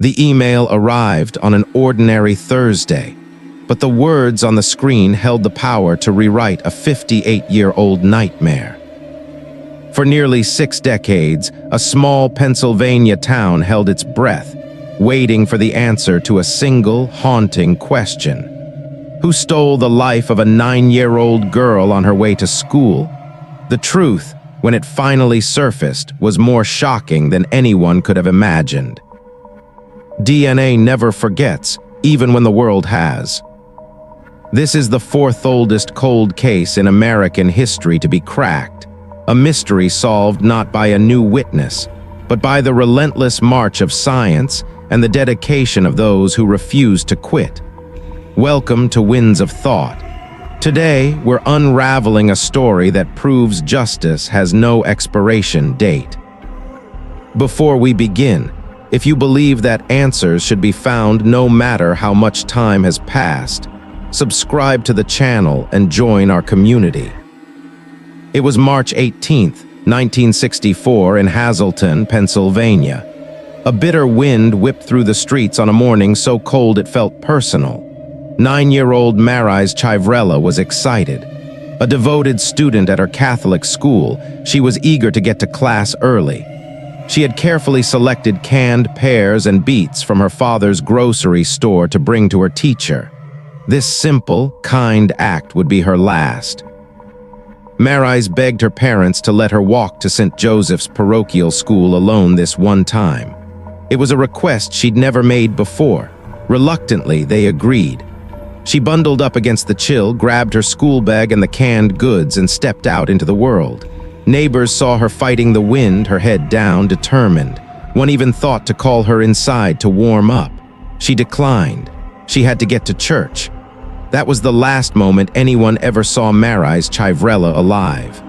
The email arrived on an ordinary Thursday, but the words on the screen held the power to rewrite a 58-year-old nightmare. For nearly 6 decades, a small Pennsylvania town held its breath, waiting for the answer to a single, haunting question. Who stole the life of a 9-year-old girl on her way to school? The truth, when it finally surfaced, was more shocking than anyone could have imagined. DNA never forgets, even when the world has. This is the 4th oldest cold case in American history to be cracked, a mystery solved not by a new witness, but by the relentless march of science and the dedication of those who refuse to quit. Welcome to Winds of Thought. Today, we're unraveling a story that proves justice has no expiration date. Before we begin, if you believe that answers should be found no matter how much time has passed, subscribe to the channel and join our community. It was March 18, 1964 in Hazleton, Pennsylvania. A bitter wind whipped through the streets on a morning so cold it felt personal. 9-year-old Marise Chiverella was excited. A devoted student at her Catholic school, she was eager to get to class early. She had carefully selected canned pears and beets from her father's grocery store to bring to her teacher. This simple, kind act would be her last. Marise begged her parents to let her walk to St. Joseph's parochial school alone this one time. It was a request she'd never made before. Reluctantly, they agreed. She bundled up against the chill, grabbed her school bag and the canned goods, and stepped out into the world. Neighbors saw her fighting the wind, her head down, determined. One even thought to call her inside to warm up. She declined. She had to get to church. That was the last moment anyone ever saw Marise Chiverella alive.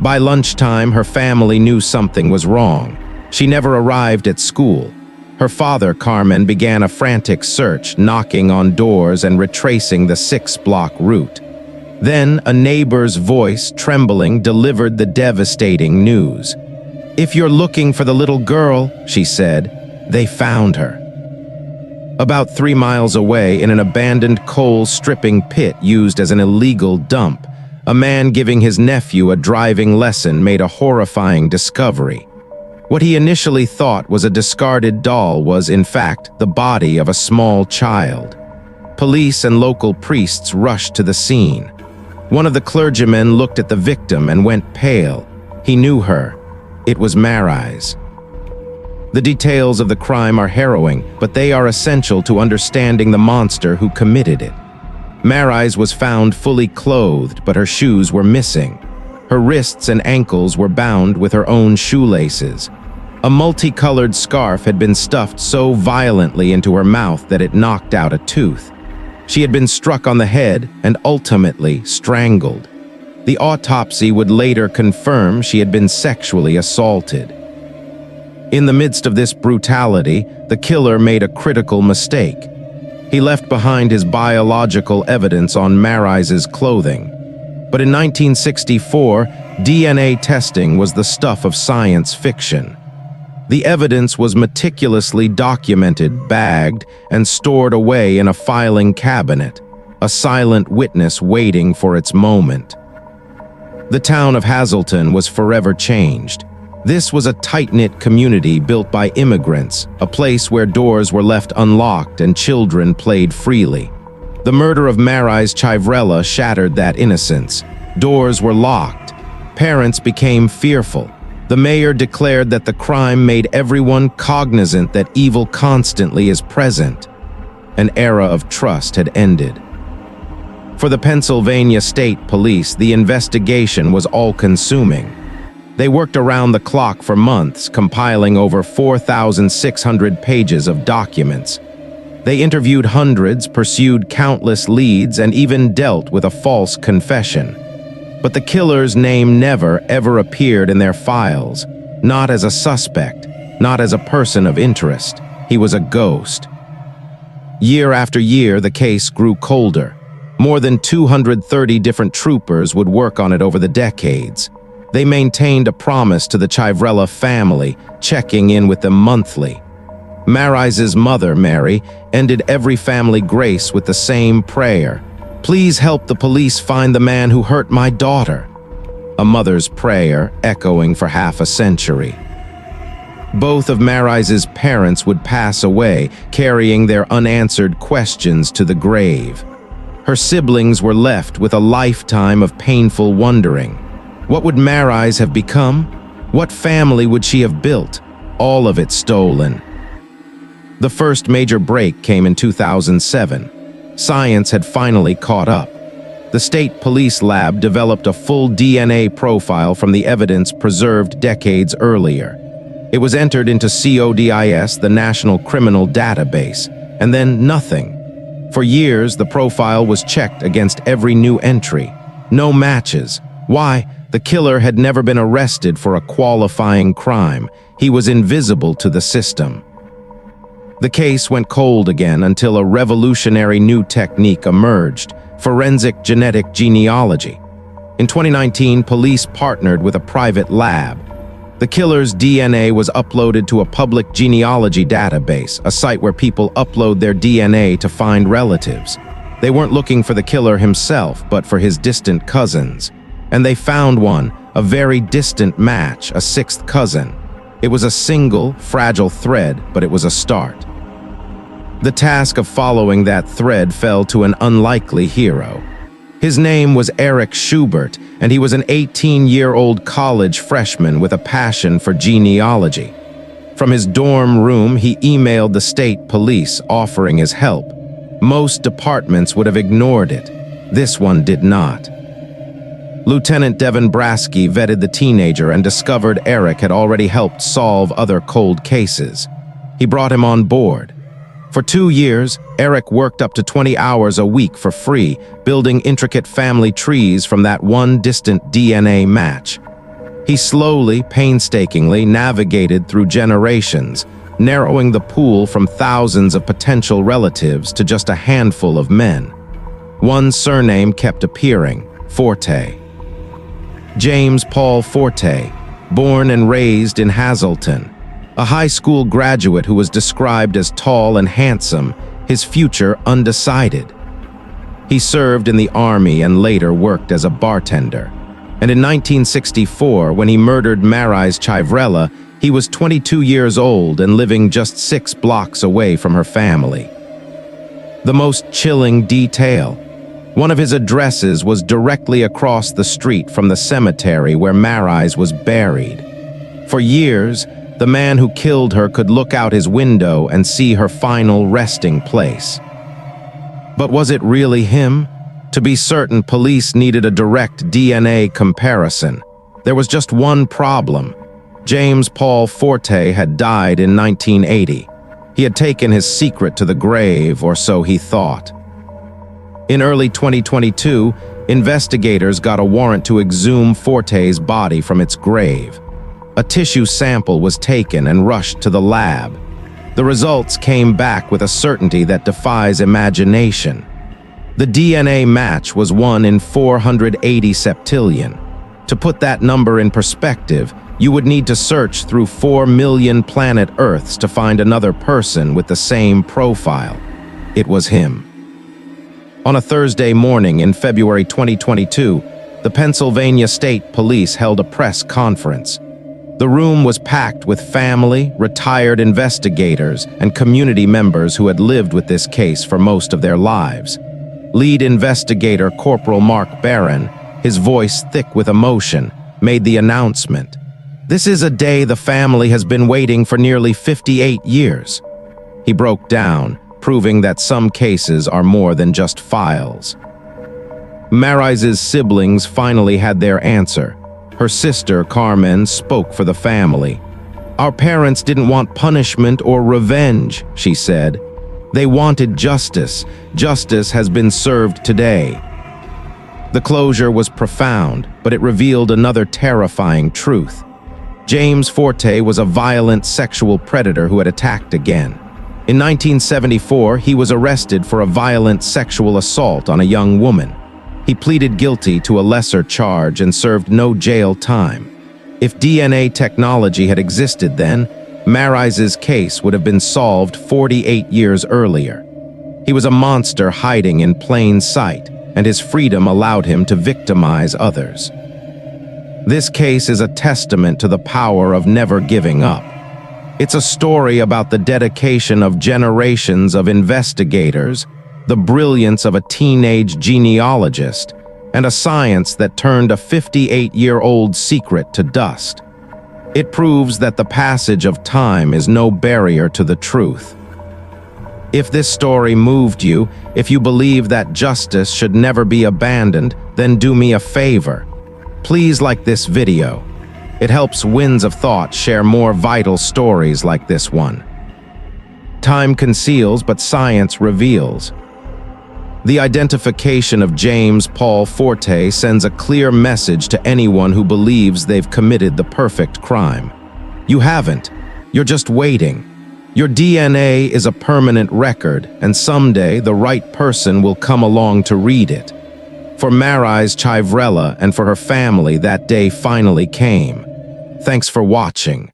By lunchtime, her family knew something was wrong. She never arrived at school. Her father, Carmen, began a frantic search, knocking on doors and retracing the 6-block route. Then, a neighbor's voice, trembling, delivered the devastating news. "If you're looking for the little girl," she said, "they found her." About 3 miles away, in an abandoned coal stripping pit used as an illegal dump, a man giving his nephew a driving lesson made a horrifying discovery. What he initially thought was a discarded doll was, in fact, the body of a small child. Police and local priests rushed to the scene. One of the clergymen looked at the victim and went pale. He knew her. It was Marise. The details of the crime are harrowing, but they are essential to understanding the monster who committed it. Marise was found fully clothed, but her shoes were missing. Her wrists and ankles were bound with her own shoelaces. A multicolored scarf had been stuffed so violently into her mouth that it knocked out a tooth. She had been struck on the head and ultimately strangled. The autopsy would later confirm she had been sexually assaulted. In the midst of this brutality, the killer made a critical mistake. He left behind his biological evidence on Marise's clothing. But in 1964, DNA testing was the stuff of science fiction. The evidence was meticulously documented, bagged, and stored away in a filing cabinet, a silent witness waiting for its moment. The town of Hazleton was forever changed. This was a tight-knit community built by immigrants, a place where doors were left unlocked and children played freely. The murder of Marise Chiverella shattered that innocence. Doors were locked. Parents became fearful. The mayor declared that the crime made everyone cognizant that evil constantly is present. An era of trust had ended. For the Pennsylvania State Police, the investigation was all-consuming. They worked around the clock for months, compiling over 4,600 pages of documents. They interviewed hundreds, pursued countless leads, and even dealt with a false confession. But the killer's name never, ever appeared in their files. Not as a suspect, not as a person of interest. He was a ghost. Year after year, the case grew colder. More than 230 different troopers would work on it over the decades. They maintained a promise to the Chiverella family, checking in with them monthly. Marise's mother, Mary, ended every family grace with the same prayer. "Please help the police find the man who hurt my daughter." A mother's prayer echoing for half a century. Both of Marise's parents would pass away, carrying their unanswered questions to the grave. Her siblings were left with a lifetime of painful wondering. What would Marise have become? What family would she have built? All of it stolen. The first major break came in 2007. Science had finally caught up. The state police lab developed a full DNA profile from the evidence preserved decades earlier. It was entered into CODIS, the National Criminal Database, and then nothing. For years, the profile was checked against every new entry. No matches. Why? The killer had never been arrested for a qualifying crime. He was invisible to the system. The case went cold again until a revolutionary new technique emerged: forensic genetic genealogy. In 2019, police partnered with a private lab. The killer's DNA was uploaded to a public genealogy database, a site where people upload their DNA to find relatives. They weren't looking for the killer himself, but for his distant cousins. And they found one, a very distant match, a sixth cousin. It was a single, fragile thread, but it was a start. The task of following that thread fell to an unlikely hero. His name was Eric Schubert, and he was an 18-year-old college freshman with a passion for genealogy. From his dorm room, he emailed the state police offering his help. Most departments would have ignored it. This one did not. Lieutenant Devin Brasky vetted the teenager and discovered Eric had already helped solve other cold cases. He brought him on board. For 2 years, Eric worked up to 20 hours a week for free, building intricate family trees from that one distant DNA match. He slowly, painstakingly navigated through generations, narrowing the pool from thousands of potential relatives to just a handful of men. One surname kept appearing: Forte. James Paul Forte, born and raised in Hazleton. A high school graduate who was described as tall and handsome, his future undecided. He served in the army and later worked as a bartender. And in 1964, when he murdered Marise Chiverella, he was 22 years old and living just 6 blocks away from her family. The most chilling detail: one of his addresses was directly across the street from the cemetery where Marise was buried. For years, the man who killed her could look out his window and see her final resting place. But was it really him? To be certain, police needed a direct DNA comparison. There was just one problem. James Paul Forte had died in 1980. He had taken his secret to the grave, or so he thought. In early 2022, investigators got a warrant to exhume Forte's body from its grave. A tissue sample was taken and rushed to the lab. The results came back with a certainty that defies imagination. The DNA match was 1 in 480 septillion. To put that number in perspective, you would need to search through 4 million planet Earths to find another person with the same profile. It was him. On a Thursday morning in February 2022, the Pennsylvania State Police held a press conference. The room was packed with family, retired investigators, and community members who had lived with this case for most of their lives. Lead investigator Corporal Mark Barron, his voice thick with emotion, made the announcement. "This is a day the family has been waiting for nearly 58 years. He broke down, proving that some cases are more than just files. Marise's siblings finally had their answer. Her sister, Carmen, spoke for the family. "Our parents didn't want punishment or revenge," she said. "They wanted justice. Justice has been served today." The closure was profound, but it revealed another terrifying truth. James Forte was a violent sexual predator who had attacked again. In 1974, he was arrested for a violent sexual assault on a young woman. He pleaded guilty to a lesser charge and served no jail time. If DNA technology had existed then, Marise's case would have been solved 48 years earlier. He was a monster hiding in plain sight, and his freedom allowed him to victimize others. This case is a testament to the power of never giving up. It's a story about the dedication of generations of investigators, the brilliance of a teenage genealogist, and a science that turned a 58-year-old secret to dust. It proves that the passage of time is no barrier to the truth. If this story moved you, if you believe that justice should never be abandoned, then do me a favor. Please like this video. It helps Winds of Thought share more vital stories like this one. Time conceals, but science reveals. The identification of James Paul Forte sends a clear message to anyone who believes they've committed the perfect crime. You haven't. You're just waiting. Your DNA is a permanent record, and someday the right person will come along to read it. For Marise Chiverella and for her family, that day finally came. Thanks for watching.